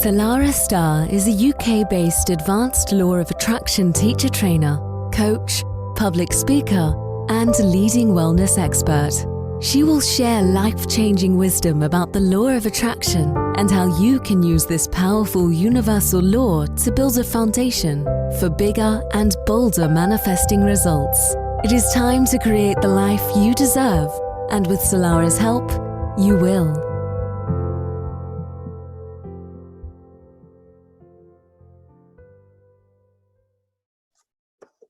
Salarah Starre is a UK-based advanced law of attraction teacher trainer, coach, public speaker, and leading wellness expert. She will share life-changing wisdom about the law of attraction and how you can use this powerful universal law to build a foundation for bigger and bolder manifesting results. It is time to create the life you deserve, and with Salarah's help, you will.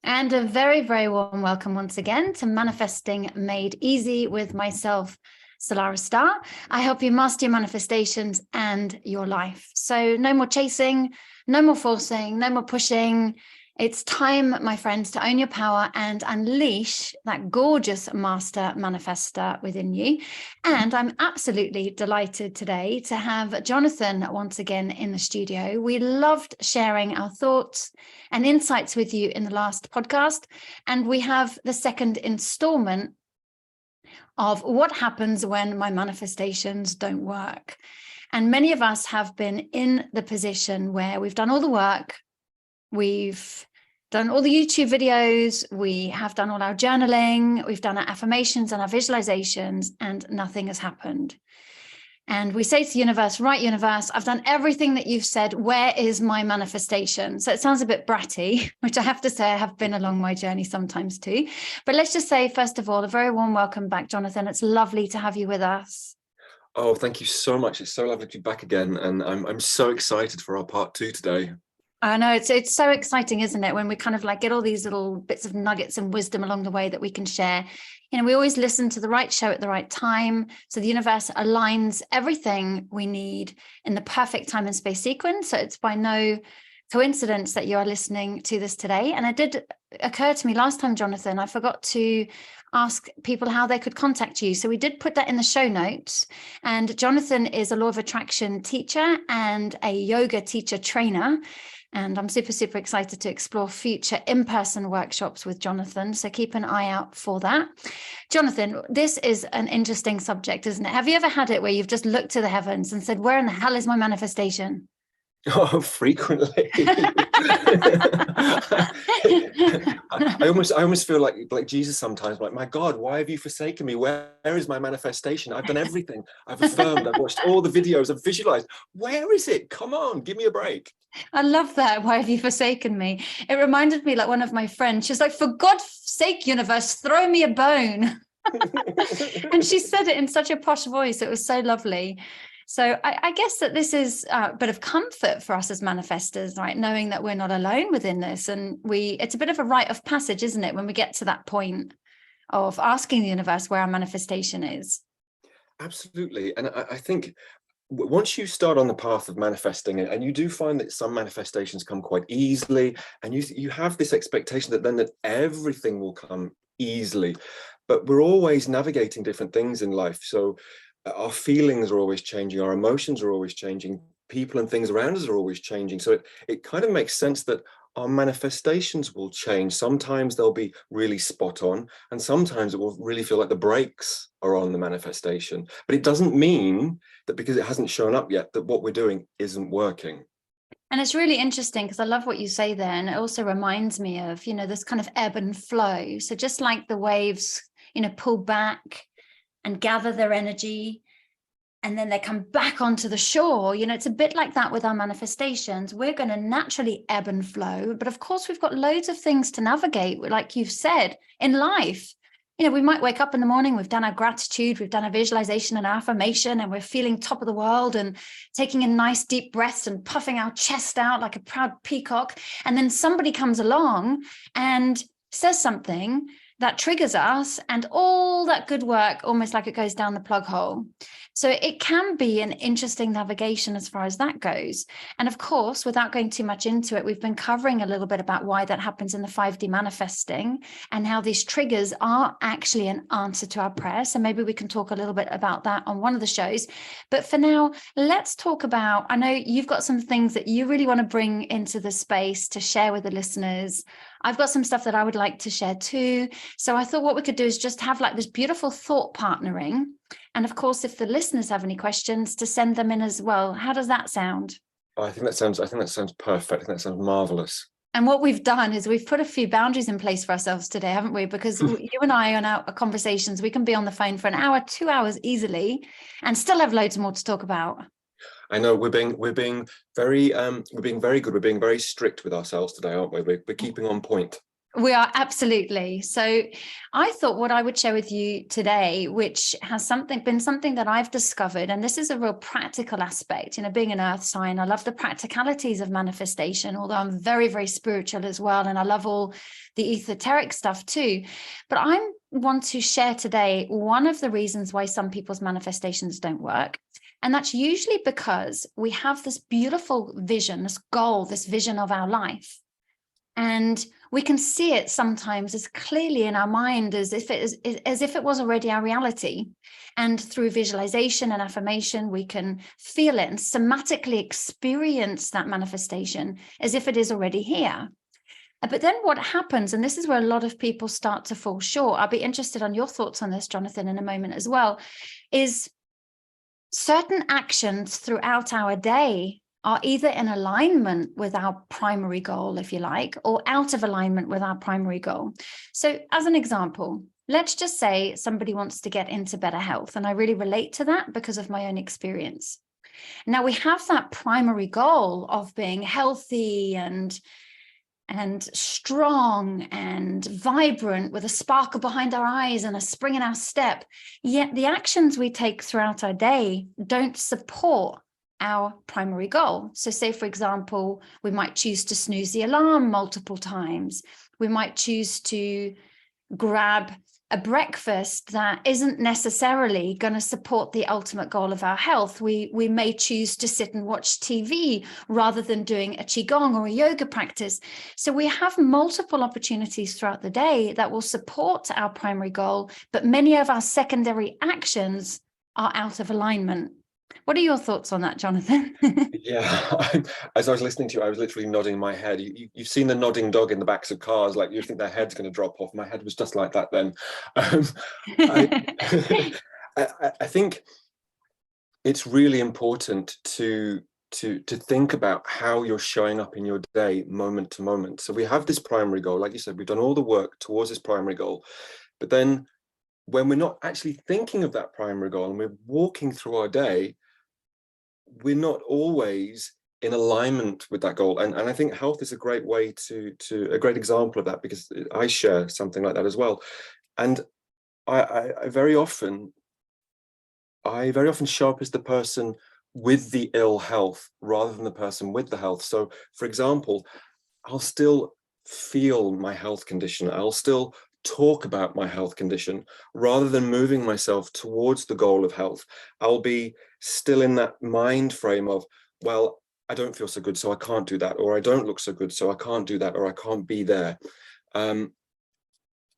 And a very, very warm welcome once again to Manifesting Made Easy with myself, Salarah Starre. I help you master your manifestations and your life. So no more chasing, no more forcing, no more pushing. It's time, my friends, to own your power and unleash that gorgeous master manifester within you. And I'm absolutely delighted today to have Jonathan once again in the studio. We loved sharing our thoughts and insights with you in the last podcast. And we have the second installment of what happens when my manifestations don't work. And many of us have been in the position where we've done all the work, we've done all the YouTube videos, we have done all our journaling, we've done our affirmations and our visualizations, and nothing has happened. And we say to the universe, right, universe, I've done everything that you've said. Where is my manifestation? So it sounds a bit bratty, which I have to say I have been along my journey sometimes too. But let's just say, first of all, a very warm welcome back, Jonathan. It's lovely to have you with us. Oh, thank you so much. It's so lovely to be back again. And I'm so excited for our part 2 today. I know it's so exciting, isn't it? When we kind of like get all these little bits of nuggets and wisdom along the way that we can share. You know, we always listen to the right show at the right time. So the universe aligns everything we need in the perfect time and space sequence. So it's by no coincidence that you are listening to this today. And it did occur to me last time, Jonathan, I forgot to ask people how they could contact you. So we did put that in the show notes. And Jonathan is a law of attraction teacher and a yoga teacher trainer. And I'm super, super excited to explore future in-person workshops with Jonathan. So keep an eye out for that. Jonathan, this is an interesting subject, isn't it? Have you ever had it where you've just looked to the heavens and said, where in the hell is my manifestation? Oh, frequently. I almost feel like Jesus sometimes, like, my God, why have you forsaken me? Where is my manifestation? I've done everything. I've affirmed, I've watched all the videos, I've visualized. Where is it? Come on, give me a break. I love that. Why have you forsaken me? It reminded me like one of my friends. She's like, for God's sake, universe, throw me a bone. And she said it in such a posh voice. It was so lovely. So I guess that this is a bit of comfort for us as manifestors, right? Knowing that we're not alone within this. And it's a bit of a rite of passage, isn't it? When we get to that point of asking the universe where our manifestation is. Absolutely. And I think once you start on the path of manifesting it, and you do find that some manifestations come quite easily, and you have this expectation that everything will come easily, but we're always navigating different things in life. So our feelings are always changing, our emotions are always changing, people and things around us are always changing. So it kind of makes sense that our manifestations will change. Sometimes they'll be really spot on, and sometimes it will really feel like the brakes are on the manifestation. But it doesn't mean that because it hasn't shown up yet, that what we're doing isn't working. And it's really interesting because I love what you say there. And it also reminds me of, you know, this kind of ebb and flow. So just like the waves, you know, pull back and gather their energy, and then they come back onto the shore. You know, it's a bit like that with our manifestations. We're going to naturally ebb and flow. But of course, we've got loads of things to navigate, like you've said, in life. You know, we might wake up in the morning, we've done our gratitude, we've done our visualization and our affirmation, and we're feeling top of the world and taking in nice deep breaths and puffing our chest out like a proud peacock. And then somebody comes along and says something that triggers us, and all that good work, almost like it goes down the plug hole. So it can be an interesting navigation as far as that goes. And of course, without going too much into it, we've been covering a little bit about why that happens in the 5D manifesting and how these triggers are actually an answer to our prayer. So maybe we can talk a little bit about that on one of the shows. But for now, let's talk about, I know you've got some things that you really want to bring into the space to share with the listeners. I've got some stuff that I would like to share too. So I thought what we could do is just have like this beautiful thought partnering. And of course, if the listeners have any questions, to send them in as well. How does that sound? Oh, I think that sounds perfect. I think that sounds marvelous. And what we've done is we've put a few boundaries in place for ourselves today, haven't we? Because you and I on our conversations, we can be on the phone for an hour, 2 hours easily, and still have loads more to talk about. I know we're being very good. We're being very strict with ourselves today, aren't we? We're keeping on point. We are, absolutely. So I thought what I would share with you today, which has been something that I've discovered, and this is a real practical aspect, being an earth sign, I love the practicalities of manifestation, although I'm very, very spiritual as well. And I love all the esoteric stuff too. But I want to share today one of the reasons why some people's manifestations don't work. And that's usually because we have this beautiful vision, this goal, this vision of our life. And we can see it sometimes as clearly in our mind as if it was already our reality. And through visualization and affirmation, we can feel it and somatically experience that manifestation as if it is already here. But then what happens, and this is where a lot of people start to fall short, I'll be interested on your thoughts on this, Jonathan, in a moment as well, is certain actions throughout our day are either in alignment with our primary goal, if you like, or out of alignment with our primary goal. So as an example, let's just say somebody wants to get into better health. And I really relate to that because of my own experience. Now we have that primary goal of being healthy and strong and vibrant with a sparkle behind our eyes and a spring in our step. Yet the actions we take throughout our day don't support our primary goal. So say, for example, we might choose to snooze the alarm multiple times. We might choose to grab a breakfast that isn't necessarily going to support the ultimate goal of our health. We may choose to sit and watch TV rather than doing a qigong or a yoga practice. So we have multiple opportunities throughout the day that will support our primary goal, but many of our secondary actions are out of alignment. What are your thoughts on that, Jonathan? Yeah, as I was listening to you, I was literally nodding my head. You've seen the nodding dog in the backs of cars, like you think their head's going to drop off. My head was just like that then. I think it's really important to think about how you're showing up in your day moment to moment. So we have this primary goal, like you said, we've done all the work towards this primary goal, but then when we're not actually thinking of that primary goal and we're walking through our day, we're not always in alignment with that goal. And I think health is a great way to a great example of that, because I share something like that as well. And I very often show up as the person with the ill health rather than the person with the health. So for example, I'll still feel my health condition. I'll still talk about my health condition rather than moving myself towards the goal of health. I'll be still in that mind frame of, well, I don't feel so good, so I can't do that, or I don't look so good, so I can't do that, or I can't be there. And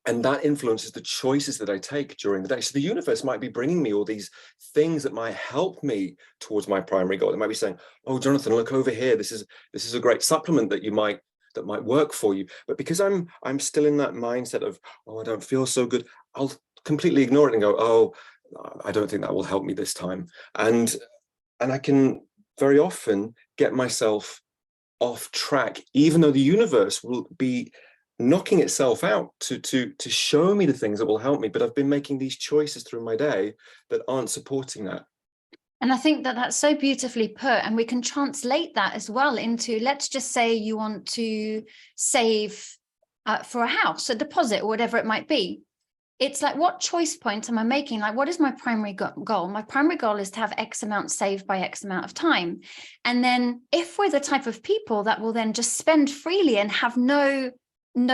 that influences the choices that I take during the day. So the universe might be bringing me all these things that might help me towards my primary goal. It might be saying, oh, Jonathan, look over here. This is a great supplement that might work for you. But because I'm still in that mindset of, oh, I don't feel so good, I'll completely ignore it and go, oh, I don't think that will help me this time. And I can very often get myself off track, even though the universe will be knocking itself out to show me the things that will help me. But I've been making these choices through my day that aren't supporting that. And I think that that's so beautifully put. And we can translate that as well into, let's just say you want to save for a house, a deposit, or whatever it might be. It's like, what choice point am I making? Like, what is my primary goal? My primary goal is to have X amount saved by X amount of time. And then if we're the type of people that will then just spend freely and have no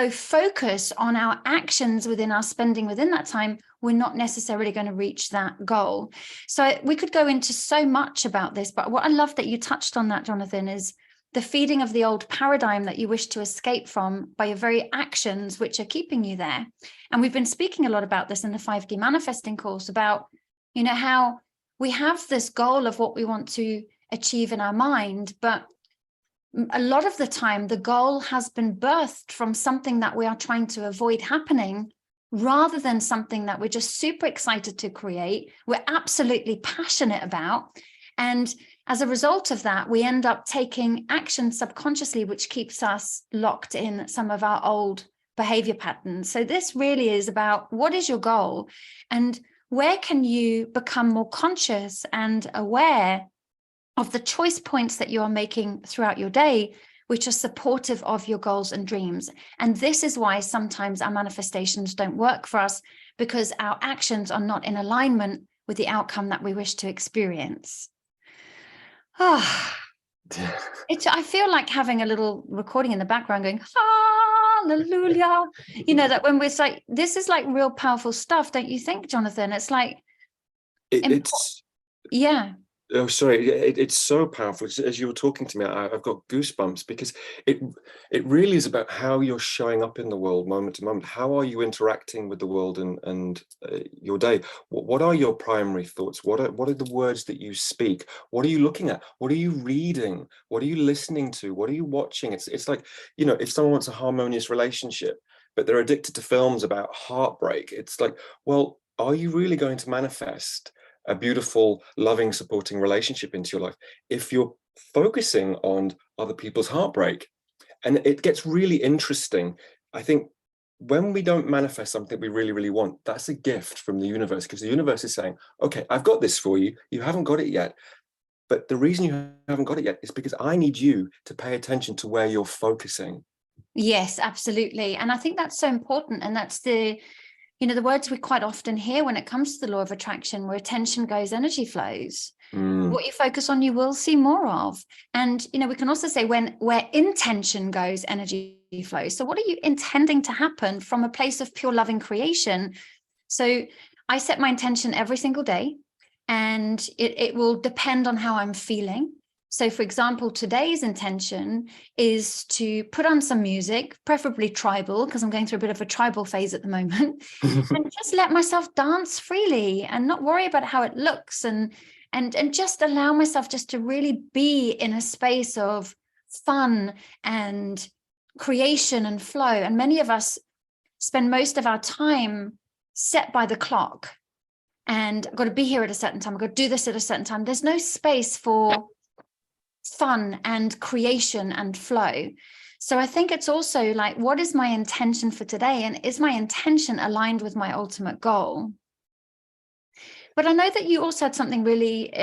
focus on our actions within our spending within that time, we're not necessarily going to reach that goal. So we could go into so much about this, but what I love that you touched on that, Jonathan, is the feeding of the old paradigm that you wish to escape from by your very actions, which are keeping you there. And we've been speaking a lot about this in the 5D manifesting course about, how we have this goal of what we want to achieve in our mind, but a lot of the time the goal has been birthed from something that we are trying to avoid happening, rather than something that we're just super excited to create, we're absolutely passionate about, And as a result of that, we end up taking action subconsciously, which keeps us locked in some of our old behavior patterns. So this really is about, what is your goal and where can you become more conscious and aware of the choice points that you are making throughout your day, which are supportive of your goals and dreams. And this is why sometimes our manifestations don't work for us, because our actions are not in alignment with the outcome that we wish to experience. Oh, I feel like having a little recording in the background going, hallelujah. You know, that when we're like, this is like real powerful stuff, don't you think, Jonathan? It's like, it's yeah. Oh, sorry. It's so powerful. As you were talking to me, I've got goosebumps, because it really is about how you're showing up in the world moment to moment. How are you interacting with the world and your day? What are your primary thoughts? What are the words that you speak? What are you looking at? What are you reading? What are you listening to? What are you watching? It's like, you know, if someone wants a harmonious relationship, but they're addicted to films about heartbreak, it's like, well, are you really going to manifest a beautiful, loving, supporting relationship into your life if you're focusing on other people's heartbreak? And it gets really interesting. I think when we don't manifest something we really, really want, that's a gift from the universe, because the universe is saying, okay, I've got this for you. You haven't got it yet. But the reason you haven't got it yet is because I need you to pay attention to where you're focusing. Yes, absolutely. And I think that's so important. And that's the, you know, the words we quite often hear when it comes to the law of attraction, where attention goes, energy flows. What you focus on, you will see more of. And, you know, we can also say where intention goes, energy flows. So what are you intending to happen from a place of pure loving creation? So I set my intention every single day, and it will depend on how I'm feeling. So, for example, today's intention is to put on some music, preferably tribal, because I'm going through a bit of a tribal phase at the moment, and just let myself dance freely and not worry about how it looks, and just allow myself just to really be in a space of fun and creation and flow. And many of us spend most of our time set by the clock, and I've got to be here at a certain time, I've got to do this at a certain time. There's no space for fun and creation and flow. So I think it's also like, what is my intention for today? And is my intention aligned with my ultimate goal? But I know that you also had something really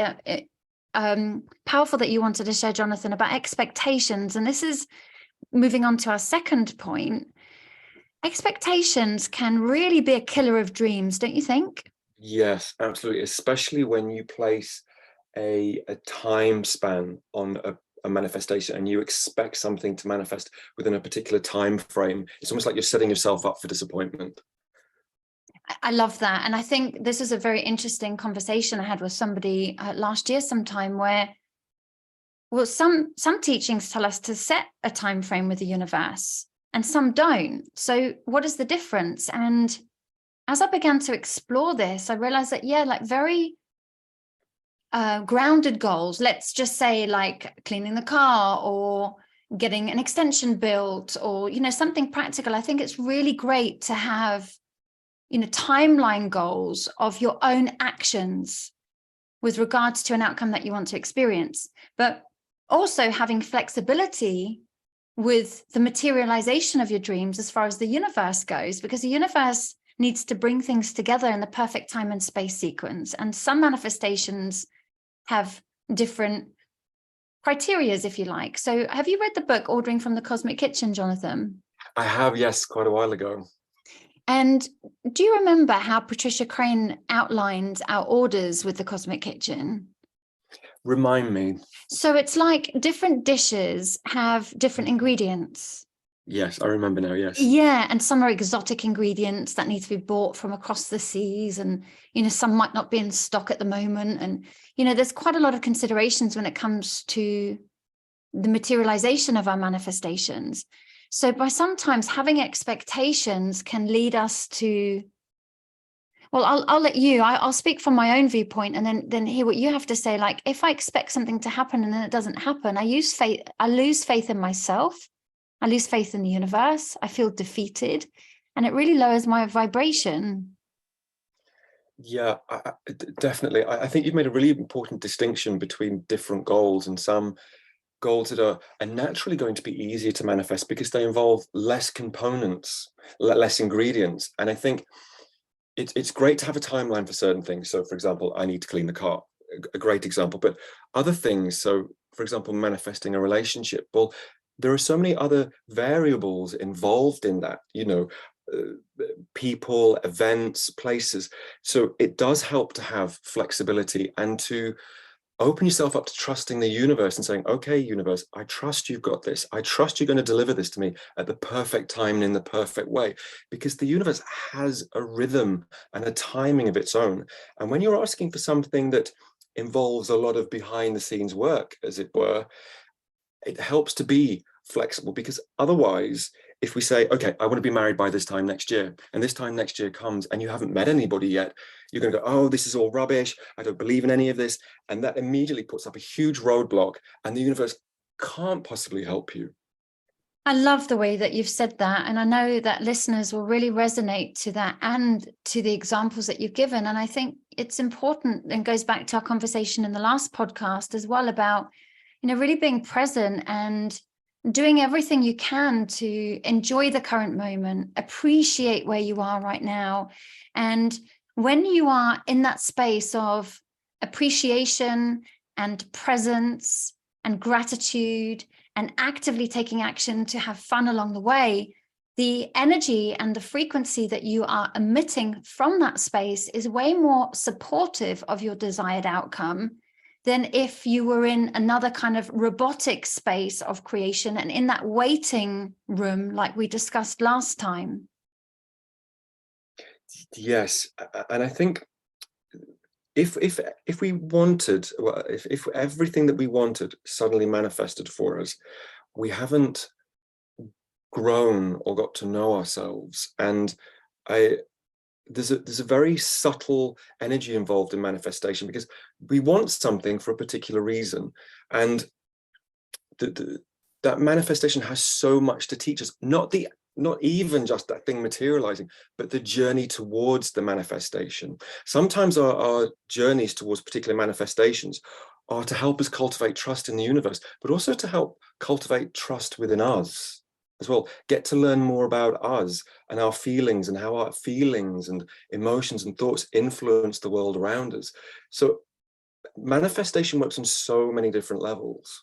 powerful that you wanted to share, Jonathan, about expectations. And this is moving on to our second point. Expectations can really be a killer of dreams, don't you think? Yes, absolutely. Especially when you place a time span on a manifestation and you expect something to manifest within a particular time frame. It's almost like you're setting yourself up for disappointment. I love that. And I think this is a very interesting conversation I had with somebody last year sometime, where, well, some teachings tell us to set a time frame with the universe and some don't. So what is the difference? And as I began to explore this, I realized that, yeah, like very grounded goals, let's just say like cleaning the car or getting an extension built, or, you know, something practical. I think it's really great to have, you know, timeline goals of your own actions with regards to an outcome that you want to experience, but also having flexibility with the materialization of your dreams as far as the universe goes, because the universe needs to bring things together in the perfect time and space sequence. And some manifestations have different criterias, if you like. So have you read the book Ordering from the Cosmic Kitchen, Jonathan? I have, yes, quite a while ago. And do you remember how Patricia Crane outlined our orders with the Cosmic Kitchen? Remind me. So it's like different dishes have different ingredients. Yes, I remember now, yes. Yeah, and some are exotic ingredients that need to be bought from across the seas, and, you know, some might not be in stock at the moment. And, you know, there's quite a lot of considerations when it comes to the materialization of our manifestations. So by sometimes having expectations can lead us to, well, I'll let you, I'll speak from my own viewpoint and then hear what you have to say. Like, if I expect something to happen and then it doesn't happen, I lose faith in myself. I lose faith in the universe. I feel defeated, and it really lowers my vibration. Yeah, definitely. I think you've made a really important distinction between different goals, and some goals that are naturally going to be easier to manifest because they involve less components, less ingredients. And I think it's great to have a timeline for certain things. So, for example, I need to clean the car, a great example. But other things, so for example, manifesting a relationship, well, there are so many other variables involved in that, people, events, places. So it does help to have flexibility and to open yourself up to trusting the universe and saying, okay, universe, I trust you've got this. I trust you're going to deliver this to me at the perfect time and in the perfect way, because the universe has a rhythm and a timing of its own. And when you're asking for something that involves a lot of behind the scenes work, as it were, it helps to be flexible, because otherwise, if we say, okay, I want to be married by this time next year, and this time next year comes and you haven't met anybody yet, you're going to go, oh, this is all rubbish. I don't believe in any of this. And that immediately puts up a huge roadblock, and the universe can't possibly help you. I love the way that you've said that. And I know that listeners will really resonate to that and to the examples that you've given. And I think it's important, and goes back to our conversation in the last podcast as well about, really being present and doing everything you can to enjoy the current moment, appreciate where you are right now. And when you are in that space of appreciation and presence and gratitude and actively taking action to have fun along the way, the energy and the frequency that you are emitting from that space is way more supportive of your desired outcome than if you were in another kind of robotic space of creation and in that waiting room like we discussed last time. Yes, and I think if we wanted, well, if everything that we wanted suddenly manifested for us, we haven't grown or got to know ourselves. And there's a very subtle energy involved in manifestation, because we want something for a particular reason, and that manifestation has so much to teach us. Not even just that thing materializing, but the journey towards the manifestation. Sometimes our journeys towards particular manifestations are to help us cultivate trust in the universe, but also to help cultivate trust within us as well. Get to learn more about us and our feelings, and how our feelings and emotions and thoughts influence the world around us. So manifestation works on so many different levels.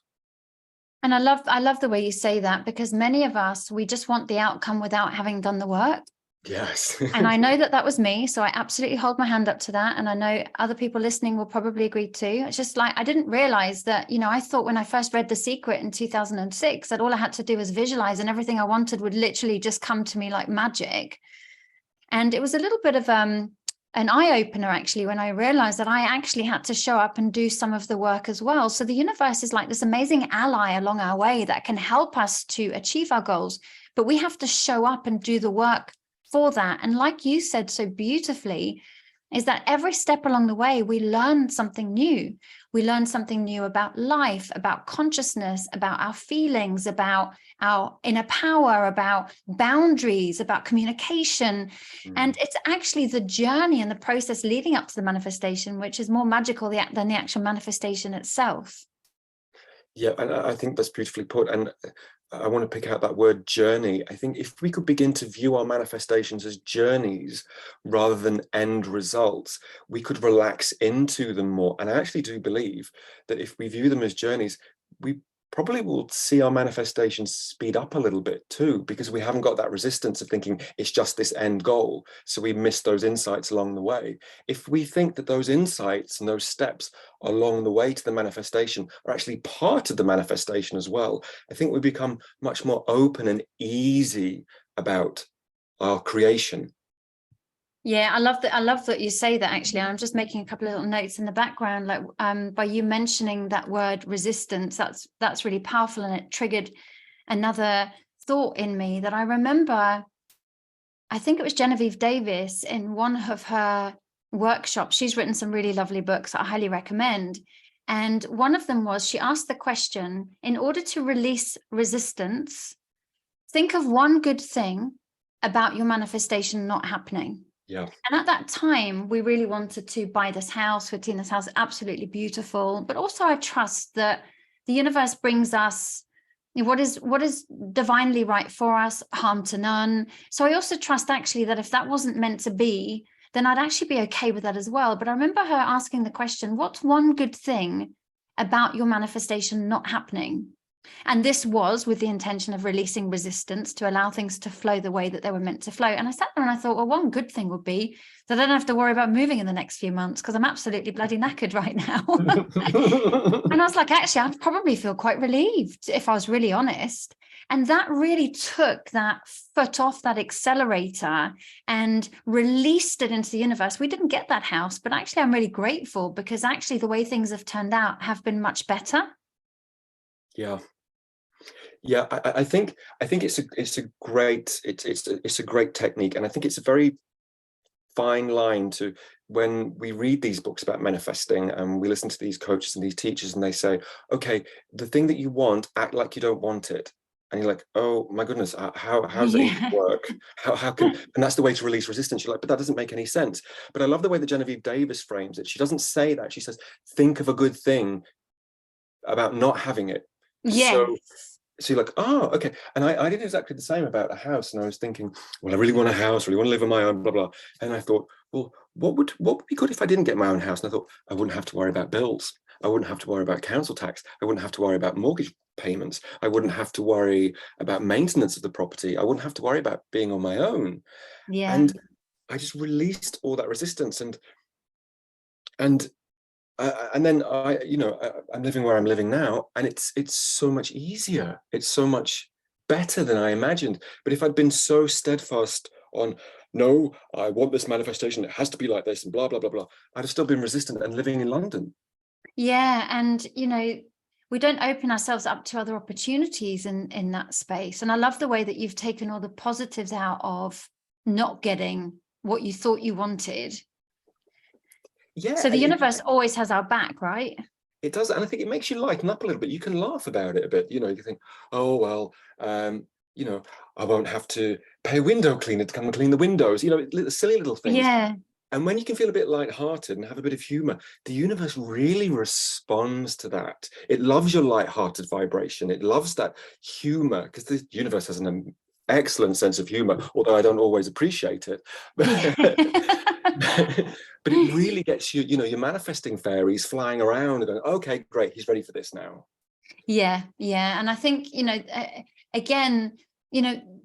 And I love the way you say that, because many of us, we just want the outcome without having done the work. Yes. And I know that was me. So I absolutely hold my hand up to that. And I know other people listening will probably agree too. It's just like, I didn't realize that, I thought when I first read The Secret in 2006, that all I had to do was visualize and everything I wanted would literally just come to me like magic. And it was a little bit of an eye-opener, actually, when I realized that I actually had to show up and do some of the work as well. So the universe is like this amazing ally along our way that can help us to achieve our goals, but we have to show up and do the work for that. And like you said so beautifully, is that every step along the way, we learn something new. We learn something new about life, about consciousness, about our feelings, about our inner power, about boundaries, about communication. And it's actually the journey and the process leading up to the manifestation, which is more magical than the actual manifestation itself. Yeah, and I think that's beautifully put. And I want to pick out that word journey. I think if we could begin to view our manifestations as journeys rather than end results, we could relax into them more. And I actually do believe that if we view them as journeys, we probably will see our manifestations speed up a little bit too, because we haven't got that resistance of thinking it's just this end goal. So we miss those insights along the way. If we think that those insights and those steps along the way to the manifestation are actually part of the manifestation as well, I think we become much more open and easy about our creation. Yeah, I love that you say that, actually. I'm just making a couple of little notes in the background, like by you mentioning that word resistance, that's really powerful, and it triggered another thought in me that I remember. I think it was Genevieve Davis in one of her workshops. She's written some really lovely books that I highly recommend. And one of them was, she asked the question, in order to release resistance, think of one good thing about your manifestation not happening. Yeah. And at that time, we really wanted to buy this house for Tina's house, absolutely beautiful. But also I trust that the universe brings us what is divinely right for us, harm to none. So I also trust actually that if that wasn't meant to be, then I'd actually be okay with that as well. But I remember her asking the question, what's one good thing about your manifestation not happening? And this was with the intention of releasing resistance to allow things to flow the way that they were meant to flow. And I sat there and I thought, well, one good thing would be that I don't have to worry about moving in the next few months because I'm absolutely bloody knackered right now. And I was like, actually, I'd probably feel quite relieved if I was really honest. And that really took that foot off that accelerator and released it into the universe. We didn't get that house, but actually I'm really grateful because actually the way things have turned out have been much better. Yeah. Yeah, I think it's a great technique, and I think it's a very fine line to when we read these books about manifesting and we listen to these coaches and these teachers and they say, okay, the thing that you want, act like you don't want it. And you're like, oh my goodness, how does that even work? How can, and that's the way to release resistance. You're like, but that doesn't make any sense. But I love the way that Genevieve Davis frames it. She doesn't say that. She says, think of a good thing about not having it. Yeah. So you're like, oh, okay. And I did exactly the same about a house. And I was thinking, well, I really want a house, really want to live on my own, blah, blah. And I thought, well, what would be good if I didn't get my own house? And I thought, I wouldn't have to worry about bills. I wouldn't have to worry about council tax. I wouldn't have to worry about mortgage payments. I wouldn't have to worry about maintenance of the property. I wouldn't have to worry about being on my own. Yeah. And I just released all that resistance. And then I'm living where I'm living now, and it's so much easier. It's so much better than I imagined. But if I'd been so steadfast on, no, I want this manifestation, it has to be like this, and blah, blah, blah, blah, I'd have still been resistant and living in London. Yeah. And, we don't open ourselves up to other opportunities in that space. And I love the way that you've taken all the positives out of not getting what you thought you wanted. Yeah. So the universe always has our back, right? It does. And I think it makes you lighten up a little bit. You can laugh about it a bit. You think, oh, well, I won't have to pay a window cleaner to come and clean the windows, silly little things. Yeah. And when you can feel a bit lighthearted and have a bit of humor, the universe really responds to that. It loves your lighthearted vibration. It loves that humor because the universe has an excellent sense of humor, although I don't always appreciate it. But it really gets you, you're manifesting fairies flying around and going, okay, great, he's ready for this now. Yeah. And I think, again,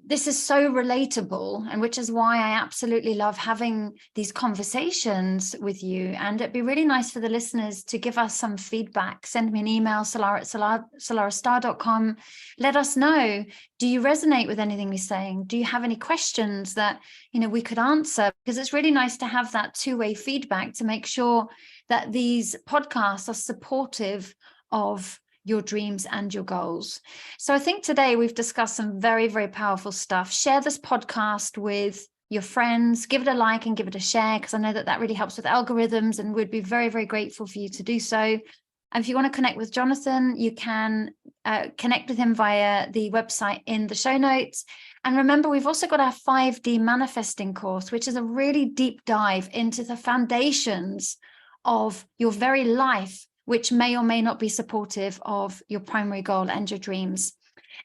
this is so relatable, and which is why I absolutely love having these conversations with you. And it'd be really nice for the listeners to give us some feedback. Send me an email, salarah@salarahstarre.com. Let us know, do you resonate with anything we're saying? Do you have any questions that, we could answer? Because it's really nice to have that two-way feedback to make sure that these podcasts are supportive of your dreams and your goals. So I think today we've discussed some very, very powerful stuff. Share this podcast with your friends, give it a like and give it a share, because I know that really helps with algorithms, and we'd be very, very grateful for you to do so. And if you want to connect with Jonathan, you can connect with him via the website in the show notes. And remember, we've also got our 5D manifesting course, which is a really deep dive into the foundations of your very life, which may or may not be supportive of your primary goal and your dreams.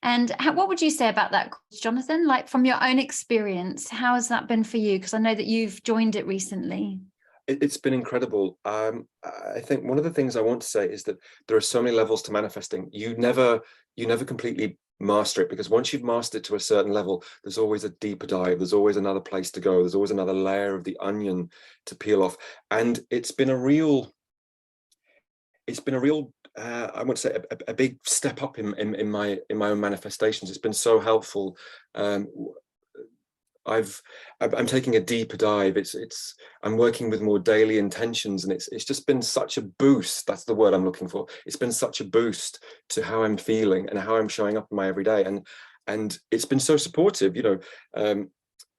And what would you say about that, Jonathan? Like, from your own experience, how has that been for you? Because I know that you've joined it recently. It's been incredible. I think one of the things I want to say is that there are so many levels to manifesting. You never completely master it, because once you've mastered it to a certain level, there's always a deeper dive. There's always another place to go. There's always another layer of the onion to peel off. And it's been a real I want to say a big step up in my own manifestations. It's been so helpful. I'm taking a deeper dive. I'm working with more daily intentions, and it's just been such a boost. That's the word I'm looking for. It's been such a boost to how I'm feeling and how I'm showing up in my everyday, and it's been so supportive.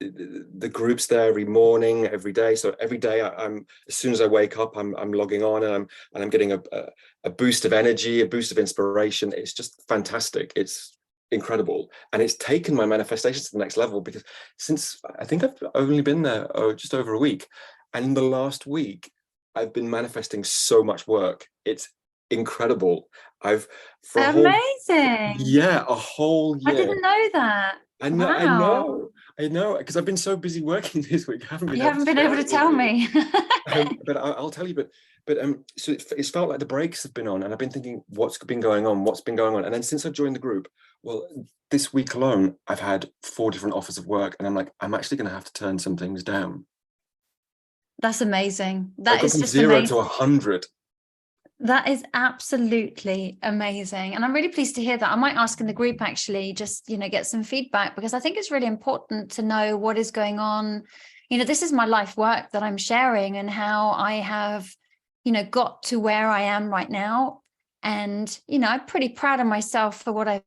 The group's there every morning, every day. So every day, I'm as soon as I wake up, I'm logging on, and I'm getting a boost of energy, a boost of inspiration. It's just fantastic. It's incredible. And it's taken my manifestations to the next level, because since I think I've only been there just over a week, and in the last week I've been manifesting so much work. It's incredible. I've for a whole a whole year. I didn't know that. I know, Wow. I know, because I've been so busy working this week. I haven't been You haven't been able to tell me. But I'll tell you. But so it's felt like the brakes have been on, and I've been thinking, what's been going on? And then since I joined the group, well, this week alone, I've had 4 different offers of work, and I'm like, I'm actually going to have to turn some things down. That's amazing. I That got is from just 0 amazing. to 100. That is absolutely amazing. And I'm really pleased to hear that. I might ask in the group, actually, just, get some feedback, because I think it's really important to know what is going on. This is my life work that I'm sharing, and how I have, got to where I am right now. And, I'm pretty proud of myself for what I've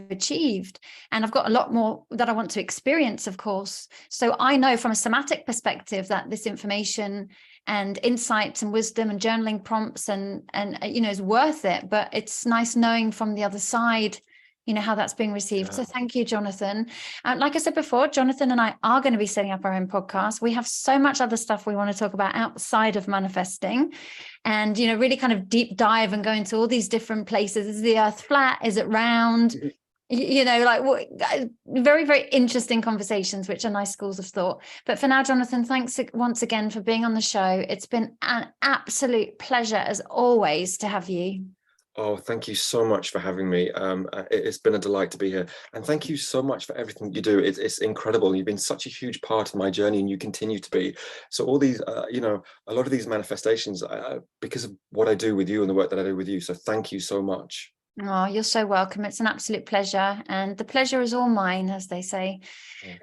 achieved. And I've got a lot more that I want to experience, of course. So I know from a somatic perspective that this information and insights and wisdom and journaling prompts and is worth it. But it's nice knowing from the other side, how that's being received. So thank you, Jonathan. Like I said before, Jonathan and I are going to be setting up our own podcast. We have so much other stuff we want to talk about outside of manifesting, and, really kind of deep dive and go into all these different places. Is the earth flat? Is it round? Very, very interesting conversations, which are nice schools of thought. But for now, Jonathan, thanks once again for being on the show. It's been an absolute pleasure, as always, to have you. Oh, thank you so much for having me. It's been a delight to be here. And thank you so much for everything you do. It's incredible. You've been such a huge part of my journey, and you continue to be. So all these, a lot of these manifestations, because of what I do with you and the work that I do with you. So thank you so much. Oh, you're so welcome. It's an absolute pleasure. And the pleasure is all mine, as they say.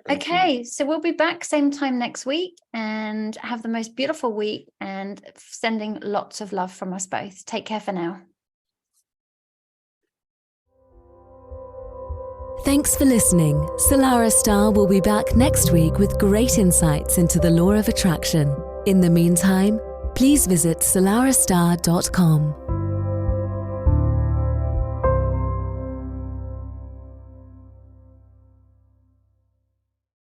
Okay, so we'll be back same time next week, and have the most beautiful week, and sending lots of love from us both. Take care for now. Thanks for listening. Salarah Starre will be back next week with great insights into the law of attraction. In the meantime, please visit salarahstarre.com.